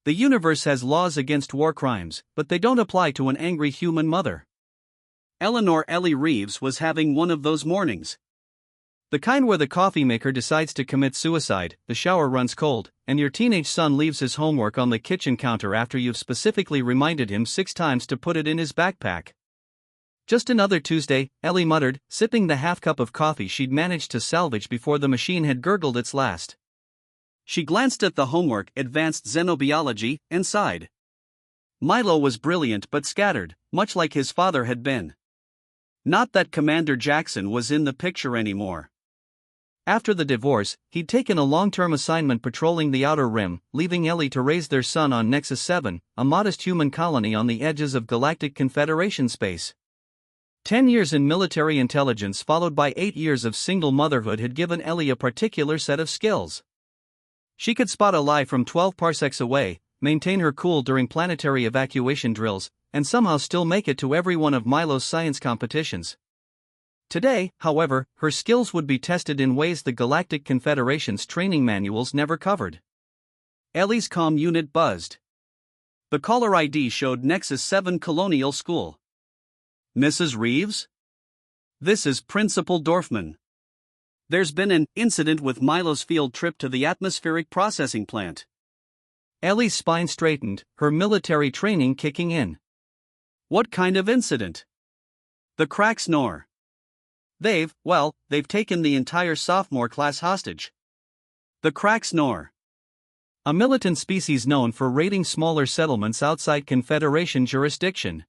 The universe has laws against war crimes, but they don't apply to an angry human mother. Eleanor Ellie Reeves was having one of those mornings. The kind where the coffee maker decides to commit suicide, the shower runs cold, and your teenage son leaves his homework on the kitchen counter after you've specifically reminded him 6 times to put it in his backpack. Just another Tuesday, Ellie muttered, sipping the half cup of coffee she'd managed to salvage before the machine had gurgled its last. She glanced at the homework, advanced xenobiology, and sighed. Milo was brilliant but scattered, much like his father had been. Not that Commander Jackson was in the picture anymore. After the divorce, he'd taken a long-term assignment patrolling the Outer Rim, leaving Ellie to raise their son on Nexus 7, a modest human colony on the edges of Galactic Confederation space. 10 years in military intelligence followed by 8 years of single motherhood had given Ellie a particular set of skills. She could spot a lie from 12 parsecs away, maintain her cool during planetary evacuation drills, and somehow still make it to every one of Milo's science competitions. Today, however, her skills would be tested in ways the Galactic Confederation's training manuals never covered. Ellie's comm unit buzzed. The caller ID showed Nexus 7 Colonial School. Mrs. Reeves? This is Principal Dorfman. There's been an incident with Milo's field trip to the atmospheric processing plant. Ellie's spine straightened, her military training kicking in. What kind of incident? The Krax'nor. They've taken the entire sophomore class hostage. The Krax'nor. A militant species known for raiding smaller settlements outside Confederation jurisdiction.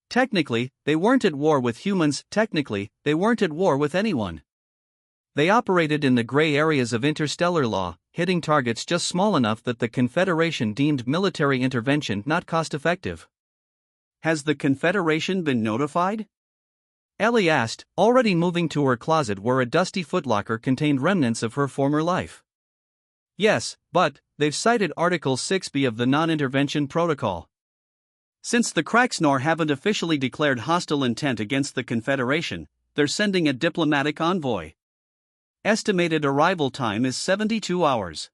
Technically, they weren't at war with humans, technically, they weren't at war with anyone. They operated in the gray areas of interstellar law, hitting targets just small enough that the Confederation deemed military intervention not cost-effective. Has the Confederation been notified? Ellie asked, already moving to her closet where a dusty footlocker contained remnants of her former life. Yes, but they've cited Article 6b of the Non-Intervention Protocol. Since the Krax'nor haven't officially declared hostile intent against the Confederation, they're sending a diplomatic envoy. Estimated arrival time is 72 hours.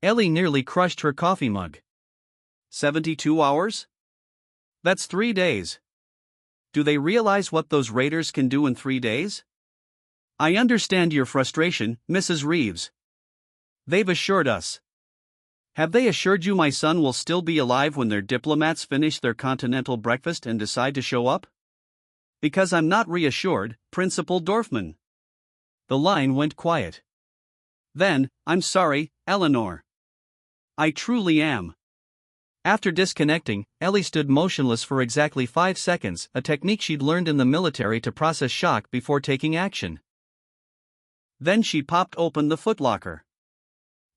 Ellie nearly crushed her coffee mug. 72 hours? That's 3 days. Do they realize what those raiders can do in 3 days? I understand your frustration, Mrs. Reeves. They've assured us. Have they assured you my son will still be alive when their diplomats finish their continental breakfast and decide to show up? Because I'm not reassured, Principal Dorfman. The line went quiet. Then, I'm sorry, Eleanor. I truly am. After disconnecting, Ellie stood motionless for exactly 5 seconds, a technique she'd learned in the military to process shock before taking action. Then she popped open the footlocker.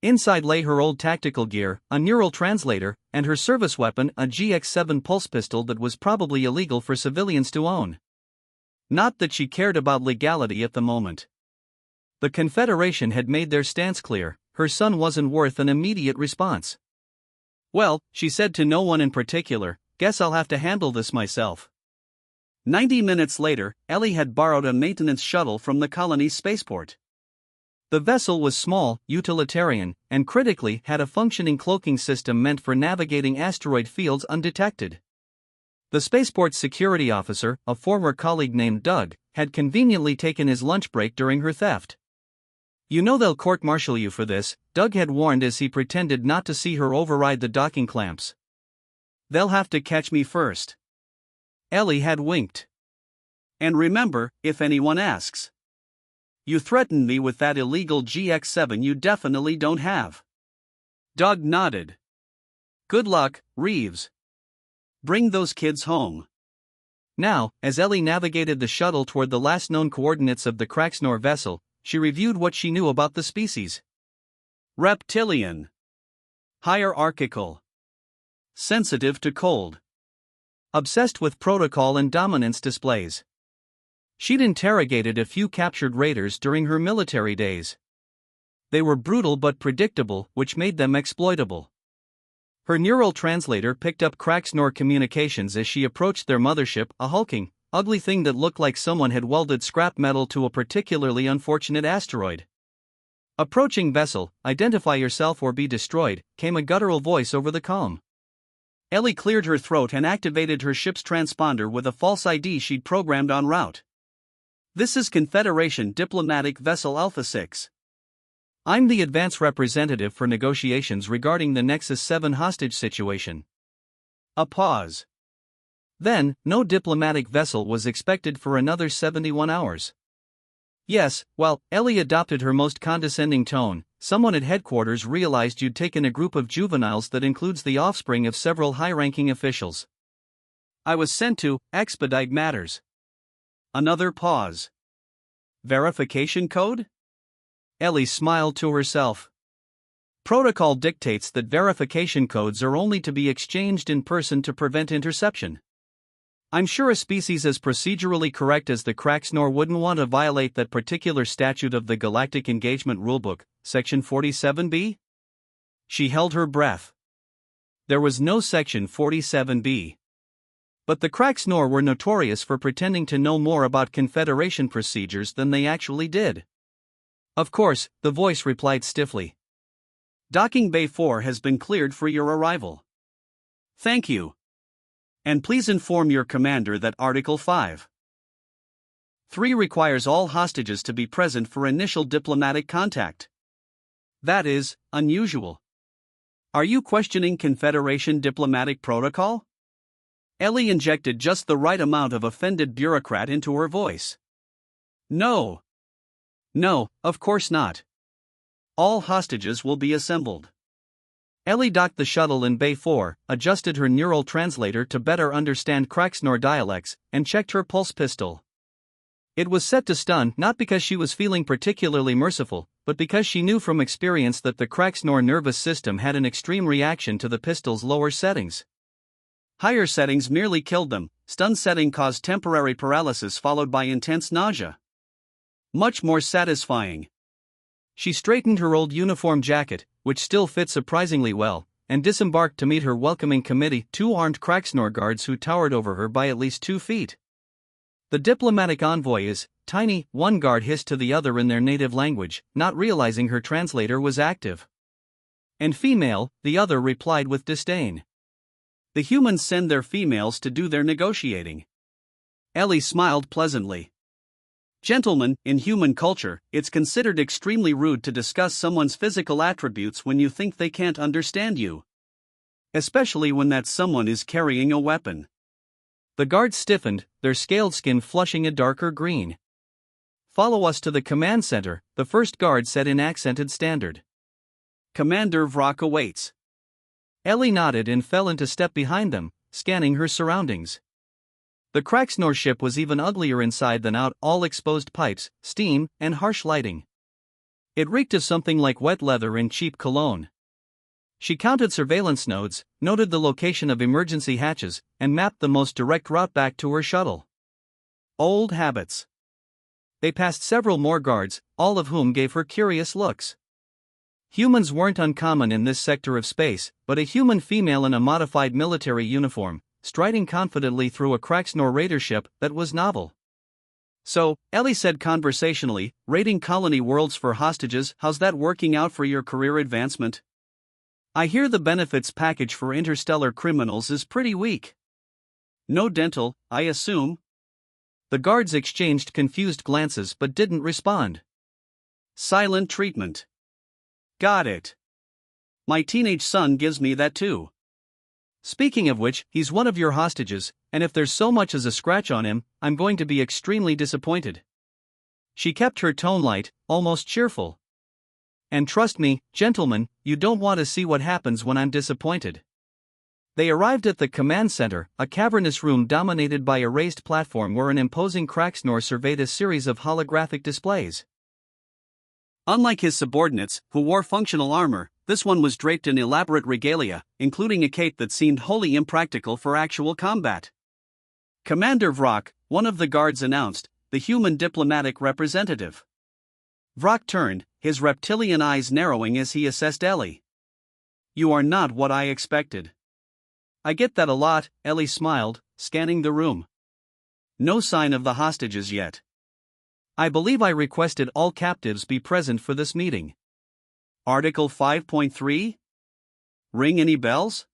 Inside lay her old tactical gear, a neural translator, and her service weapon, a GX-7 pulse pistol that was probably illegal for civilians to own. Not that she cared about legality at the moment. The Confederation had made their stance clear, her son wasn't worth an immediate response. Well, she said to no one in particular, guess I'll have to handle this myself. 90 minutes later, Ellie had borrowed a maintenance shuttle from the colony's spaceport. The vessel was small, utilitarian, and critically had a functioning cloaking system meant for navigating asteroid fields undetected. The spaceport's security officer, a former colleague named Doug, had conveniently taken his lunch break during her theft. You know they'll court-martial you for this, Doug had warned as he pretended not to see her override the docking clamps. They'll have to catch me first. Ellie had winked. And remember, if anyone asks. You threatened me with that illegal GX-7 you definitely don't have. Doug nodded. Good luck, Reeves. Bring those kids home. Now, as Ellie navigated the shuttle toward the last known coordinates of the Krax'nor vessel, she reviewed what she knew about the species. Reptilian. Hierarchical. Sensitive to cold. Obsessed with protocol and dominance displays. She'd interrogated a few captured raiders during her military days. They were brutal but predictable, which made them exploitable. Her neural translator picked up Krax'nor communications as she approached their mothership, a hulking, ugly thing that looked like someone had welded scrap metal to a particularly unfortunate asteroid. Approaching vessel, identify yourself or be destroyed, came a guttural voice over the comm. Ellie cleared her throat and activated her ship's transponder with a false ID she'd programmed en route. This is Confederation Diplomatic Vessel Alpha 6. I'm the advance representative for negotiations regarding the Nexus 7 hostage situation. A pause. Then, no diplomatic vessel was expected for another 71 hours. Yes, well, Ellie adopted her most condescending tone. Someone at headquarters realized you'd taken a group of juveniles that includes the offspring of several high-ranking officials. I was sent to expedite matters. Another pause. Verification code? Ellie smiled to herself. Protocol dictates that verification codes are only to be exchanged in person to prevent interception. I'm sure a species as procedurally correct as the Krax'nor wouldn't want to violate that particular statute of the Galactic Engagement Rulebook, Section 47B? She held her breath. There was no Section 47B. But the Krax'nor were notorious for pretending to know more about Confederation procedures than they actually did. Of course, the voice replied stiffly. Docking Bay 4 has been cleared for your arrival. Thank you. And please inform your commander that Article 5.3 requires all hostages to be present for initial diplomatic contact. That is unusual. Are you questioning Confederation diplomatic protocol? Ellie injected just the right amount of offended bureaucrat into her voice. No. No, of course not. All hostages will be assembled. Ellie docked the shuttle in Bay 4, adjusted her neural translator to better understand Krax'nor dialects, and checked her pulse pistol. It was set to stun not because she was feeling particularly merciful, but because she knew from experience that the Krax'nor nervous system had an extreme reaction to the pistol's lower settings. Higher settings merely killed them, stun setting caused temporary paralysis followed by intense nausea. Much more satisfying. She straightened her old uniform jacket, which still fit surprisingly well, and disembarked to meet her welcoming committee, two armed Krax'nor guards who towered over her by at least 2 feet. The diplomatic envoy is tiny, one guard hissed to the other in their native language, not realizing her translator was active. And female, the other replied with disdain. The humans send their females to do their negotiating. Ellie smiled pleasantly. Gentlemen, in human culture, it's considered extremely rude to discuss someone's physical attributes when you think they can't understand you. Especially when that someone is carrying a weapon. The guards stiffened, their scaled skin flushing a darker green. Follow us to the command center, the first guard said in accented standard. Commander Vrock awaits. Ellie nodded and fell into step behind them, scanning her surroundings. The Krax'nor ship was even uglier inside than out, all exposed pipes, steam, and harsh lighting. It reeked of something like wet leather and cheap cologne. She counted surveillance nodes, noted the location of emergency hatches, and mapped the most direct route back to her shuttle. Old habits. They passed several more guards, all of whom gave her curious looks. Humans weren't uncommon in this sector of space, but a human female in a modified military uniform, striding confidently through a Krax'nor raider ship, that was novel. So, Ellie said conversationally, raiding colony worlds for hostages, how's that working out for your career advancement? I hear the benefits package for interstellar criminals is pretty weak. No dental, I assume? The guards exchanged confused glances but didn't respond. Silent treatment. Got it. My teenage son gives me that too. Speaking of which, he's one of your hostages, and if there's so much as a scratch on him, I'm going to be extremely disappointed. She kept her tone light, almost cheerful. And trust me, gentlemen, you don't want to see what happens when I'm disappointed. They arrived at the command center, a cavernous room dominated by a raised platform where an imposing Krax'nor surveyed a series of holographic displays. Unlike his subordinates, who wore functional armor, this one was draped in elaborate regalia, including a cape that seemed wholly impractical for actual combat. Commander Vrock, one of the guards announced, the human diplomatic representative. Vrock turned, his reptilian eyes narrowing as he assessed Ellie. You are not what I expected. I get that a lot, Ellie smiled, scanning the room. No sign of the hostages yet. I believe I requested all captives be present for this meeting. Article 5.3? Ring any bells?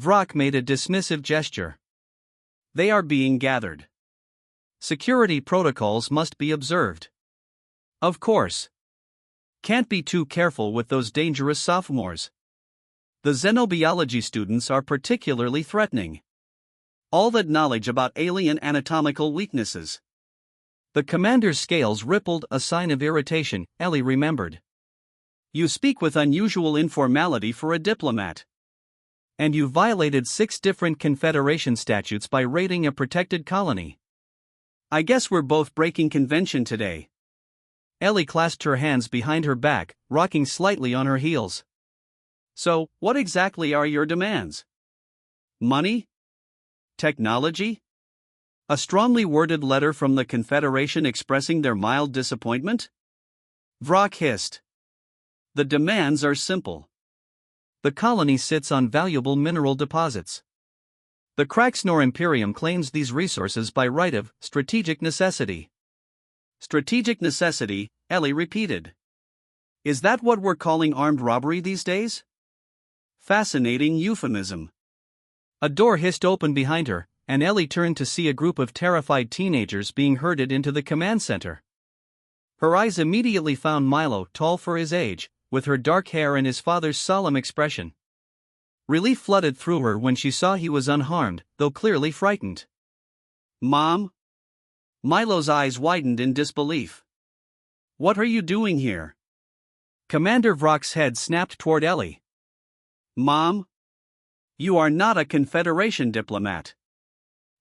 Vrak made a dismissive gesture. They are being gathered. Security protocols must be observed. Of course. Can't be too careful with those dangerous sophomores. The xenobiology students are particularly threatening. All that knowledge about alien anatomical weaknesses. The commander's scales rippled, a sign of irritation, Ellie remembered. You speak with unusual informality for a diplomat. And you violated 6 different Confederation statutes by raiding a protected colony. I guess we're both breaking convention today. Ellie clasped her hands behind her back, rocking slightly on her heels. So, what exactly are your demands? Money? Technology? A strongly worded letter from the Confederation expressing their mild disappointment? Vrak hissed. The demands are simple. The colony sits on valuable mineral deposits. The Krax'nor Imperium claims these resources by right of strategic necessity. Strategic necessity, Ellie repeated. Is that what we're calling armed robbery these days? Fascinating euphemism. A door hissed open behind her, and Ellie turned to see a group of terrified teenagers being herded into the command center. Her eyes immediately found Milo, tall for his age, with her dark hair and his father's solemn expression. Relief flooded through her when she saw he was unharmed, though clearly frightened. Mom? Milo's eyes widened in disbelief. What are you doing here? Commander Vrak's head snapped toward Ellie. Mom? You are not a Confederation diplomat.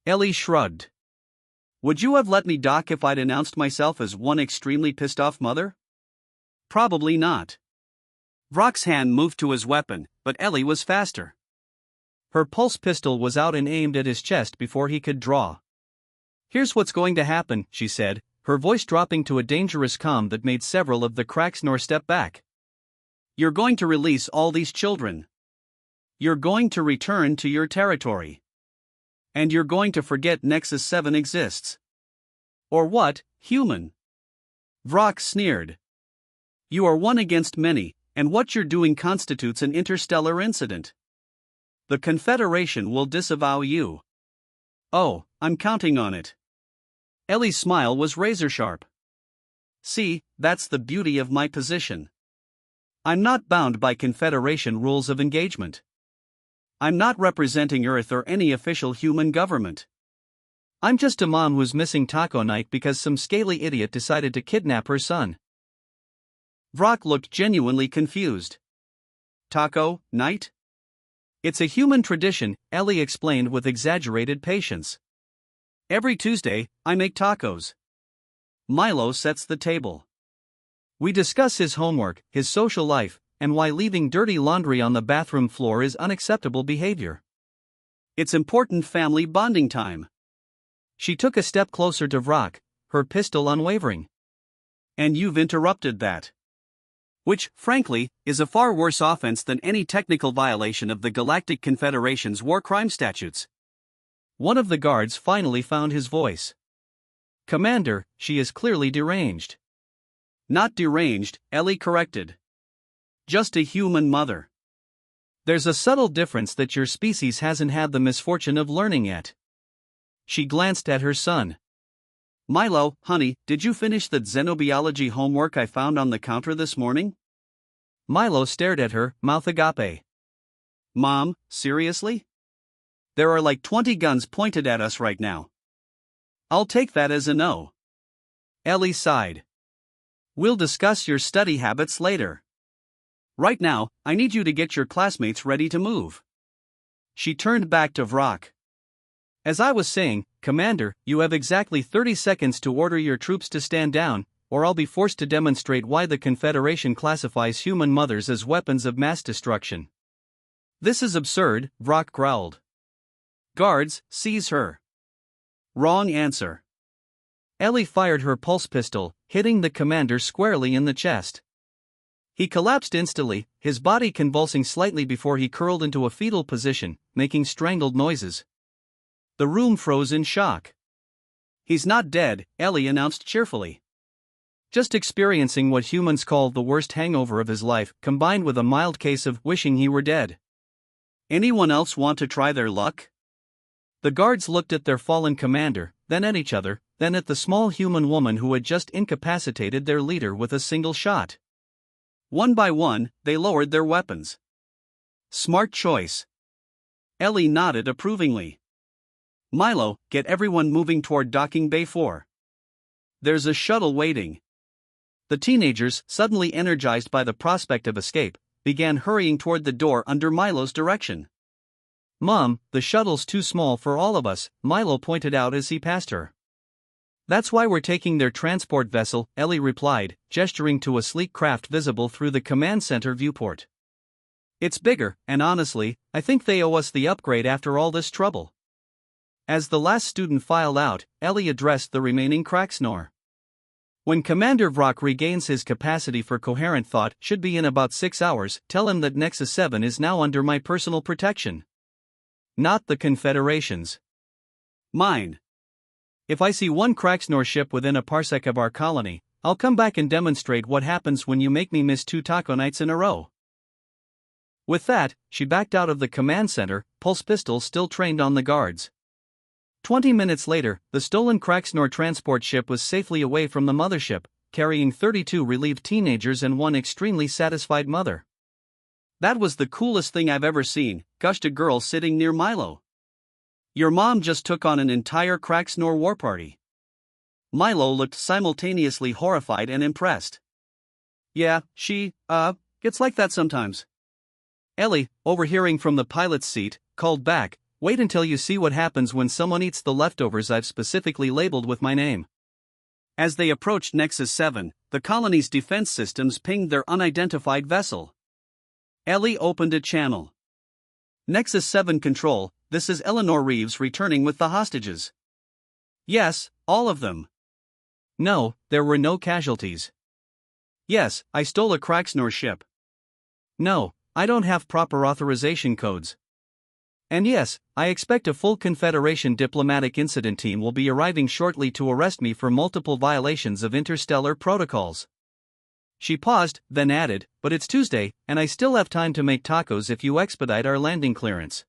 Ellie shrugged. Would you have let me dock if I'd announced myself as one extremely pissed off mother? Probably not. Vrak's hand moved to his weapon, but Ellie was faster. Her pulse pistol was out and aimed at his chest before he could draw. Here's what's going to happen, she said, her voice dropping to a dangerous calm that made several of the Krax'nor step back. You're going to release all these children. You're going to return to your territory. And you're going to forget Nexus 7 exists. Or what, human? Vrak sneered. You are one against many, and what you're doing constitutes an interstellar incident. The Confederation will disavow you. Oh, I'm counting on it. Ellie's smile was razor-sharp. See, that's the beauty of my position. I'm not bound by Confederation rules of engagement. I'm not representing Earth or any official human government. I'm just a mom who's missing taco night because some scaly idiot decided to kidnap her son. Vrak looked genuinely confused. Taco night? It's a human tradition, Ellie explained with exaggerated patience. Every Tuesday, I make tacos. Milo sets the table. We discuss his homework, his social life, and why leaving dirty laundry on the bathroom floor is unacceptable behavior. It's important family bonding time. She took a step closer to Vrak, her pistol unwavering. And you've interrupted that. Which, frankly, is a far worse offense than any technical violation of the Galactic Confederation's war crime statutes. One of the guards finally found his voice. Commander, she is clearly deranged. Not deranged, Ellie corrected. Just a human mother. There's a subtle difference that your species hasn't had the misfortune of learning yet. She glanced at her son. Milo, honey, did you finish the xenobiology homework I found on the counter this morning? Milo stared at her, mouth agape. Mom, seriously? There are like 20 guns pointed at us right now. I'll take that as a no. Ellie sighed. We'll discuss your study habits later. Right now, I need you to get your classmates ready to move. She turned back to Vrak. As I was saying, Commander, you have exactly 30 seconds to order your troops to stand down, or I'll be forced to demonstrate why the Confederation classifies human mothers as weapons of mass destruction. This is absurd, Vrak growled. Guards, seize her. Wrong answer. Ellie fired her pulse pistol, hitting the commander squarely in the chest. He collapsed instantly, his body convulsing slightly before he curled into a fetal position, making strangled noises. The room froze in shock. He's not dead, Ellie announced cheerfully. Just experiencing what humans call the worst hangover of his life, combined with a mild case of wishing he were dead. Anyone else want to try their luck? The guards looked at their fallen commander, then at each other, then at the small human woman who had just incapacitated their leader with a single shot. One by one, they lowered their weapons. Smart choice. Ellie nodded approvingly. Milo, get everyone moving toward docking bay 4. There's a shuttle waiting. The teenagers, suddenly energized by the prospect of escape, began hurrying toward the door under Milo's direction. Mom, the shuttle's too small for all of us, Milo pointed out as he passed her. That's why we're taking their transport vessel, Ellie replied, gesturing to a sleek craft visible through the command center viewport. It's bigger, and honestly, I think they owe us the upgrade after all this trouble. As the last student filed out, Ellie addressed the remaining Krax'nor. When Commander Vrock regains his capacity for coherent thought, should be in about 6 hours, tell him that Nexus 7 is now under my personal protection. Not the Confederation's. Mine. If I see one Krax'nor ship within a parsec of our colony, I'll come back and demonstrate what happens when you make me miss 2 taco nights in a row. With that, she backed out of the command center, pulse pistols still trained on the guards. 20 minutes later, the stolen Krax'nor transport ship was safely away from the mothership, carrying 32 relieved teenagers and one extremely satisfied mother. That was the coolest thing I've ever seen, gushed a girl sitting near Milo. Your mom just took on an entire Krax'nor war party. Milo looked simultaneously horrified and impressed. Yeah, she, gets like that sometimes. Ellie, overhearing from the pilot's seat, called back, wait until you see what happens when someone eats the leftovers I've specifically labeled with my name. As they approached Nexus 7, the colony's defense systems pinged their unidentified vessel. Ellie opened a channel. Nexus 7 Control, this is Eleanor Reeves returning with the hostages. Yes, all of them. No, there were no casualties. Yes, I stole a Krax'nor ship. No, I don't have proper authorization codes. And yes, I expect a full Confederation diplomatic incident team will be arriving shortly to arrest me for multiple violations of interstellar protocols. She paused, then added, but it's Tuesday, and I still have time to make tacos if you expedite our landing clearance.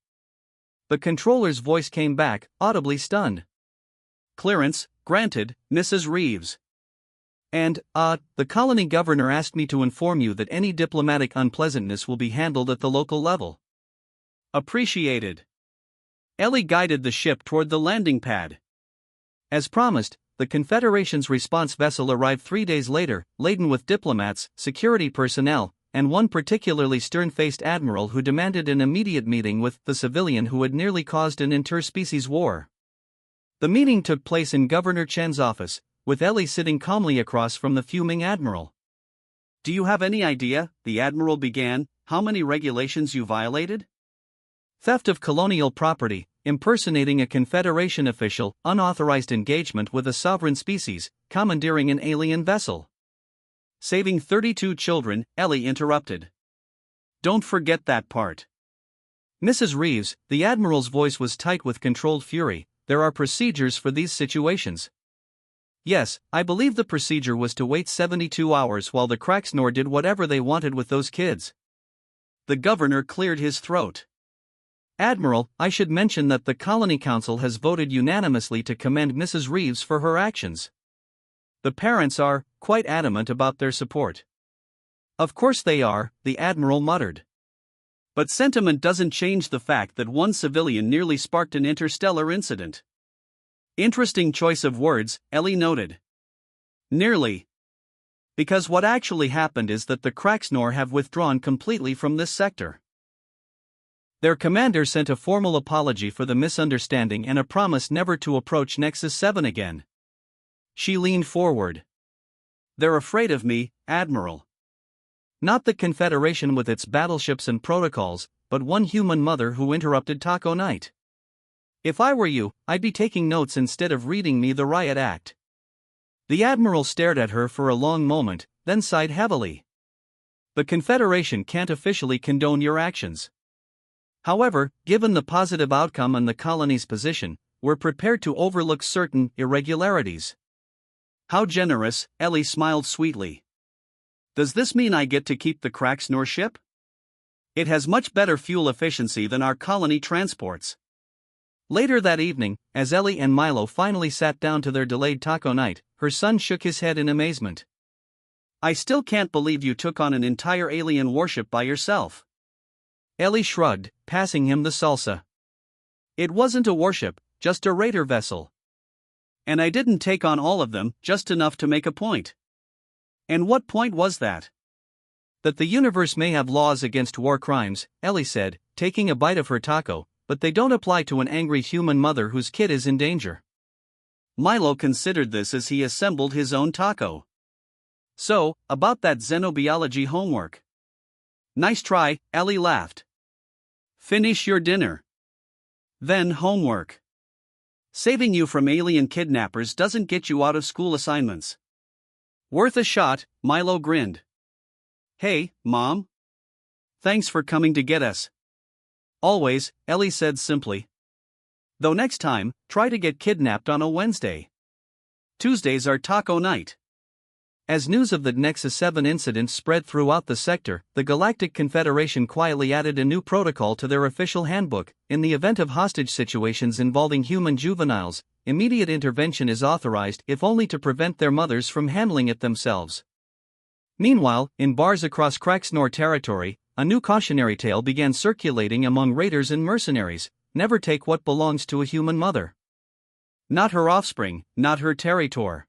The controller's voice came back, audibly stunned. Clearance, granted, Mrs. Reeves. And, the colony governor asked me to inform you that any diplomatic unpleasantness will be handled at the local level. Appreciated. Ellie guided the ship toward the landing pad. As promised, the Confederation's response vessel arrived 3 days later, laden with diplomats, security personnel, and one particularly stern-faced admiral who demanded an immediate meeting with the civilian who had nearly caused an interspecies war. The meeting took place in Governor Chen's office, with Ellie sitting calmly across from the fuming admiral. Do you have any idea, the admiral began, how many regulations you violated? Theft of colonial property, impersonating a Confederation official, unauthorized engagement with a sovereign species, commandeering an alien vessel. Saving 32 children, Ellie interrupted. Don't forget that part. Mrs. Reeves, the admiral's voice was tight with controlled fury, there are procedures for these situations. Yes, I believe the procedure was to wait 72 hours while the Krax'nor did whatever they wanted with those kids. The governor cleared his throat. Admiral, I should mention that the Colony Council has voted unanimously to commend Mrs. Reeves for her actions. The parents are quite adamant about their support. Of course they are, the admiral muttered. But sentiment doesn't change the fact that one civilian nearly sparked an interstellar incident. Interesting choice of words, Ellie noted. Nearly. Because what actually happened is that the Krax'nor have withdrawn completely from this sector. Their commander sent a formal apology for the misunderstanding and a promise never to approach Nexus 7 again. She leaned forward. They're afraid of me, Admiral. Not the Confederation with its battleships and protocols, but one human mother who interrupted taco night. If I were you, I'd be taking notes instead of reading me the riot act. The Admiral stared at her for a long moment, then sighed heavily. The Confederation can't officially condone your actions. However, given the positive outcome and the colony's position, we're prepared to overlook certain irregularities. How generous, Ellie smiled sweetly. Does this mean I get to keep the Krax'nor ship? It has much better fuel efficiency than our colony transports. Later that evening, as Ellie and Milo finally sat down to their delayed taco night, her son shook his head in amazement. I still can't believe you took on an entire alien warship by yourself. Ellie shrugged, passing him the salsa. It wasn't a warship, just a raider vessel. And I didn't take on all of them, just enough to make a point. And what point was that? That the universe may have laws against war crimes, Ellie said, taking a bite of her taco, but they don't apply to an angry human mother whose kid is in danger. Milo considered this as he assembled his own taco. So, about that xenobiology homework. Nice try, Ellie laughed. Finish your dinner. Then homework. Saving you from alien kidnappers doesn't get you out of school assignments. Worth a shot, Milo grinned. Hey, Mom. Thanks for coming to get us. Always, Ellie said simply. Though next time, try to get kidnapped on a Wednesday. Tuesdays are taco night. As news of the Nexus 7 incident spread throughout the sector, the Galactic Confederation quietly added a new protocol to their official handbook. In the event of hostage situations involving human juveniles, immediate intervention is authorized if only to prevent their mothers from handling it themselves. Meanwhile, in bars across Krax'nor territory, a new cautionary tale began circulating among raiders and mercenaries: never take what belongs to a human mother. Not her offspring, not her territory.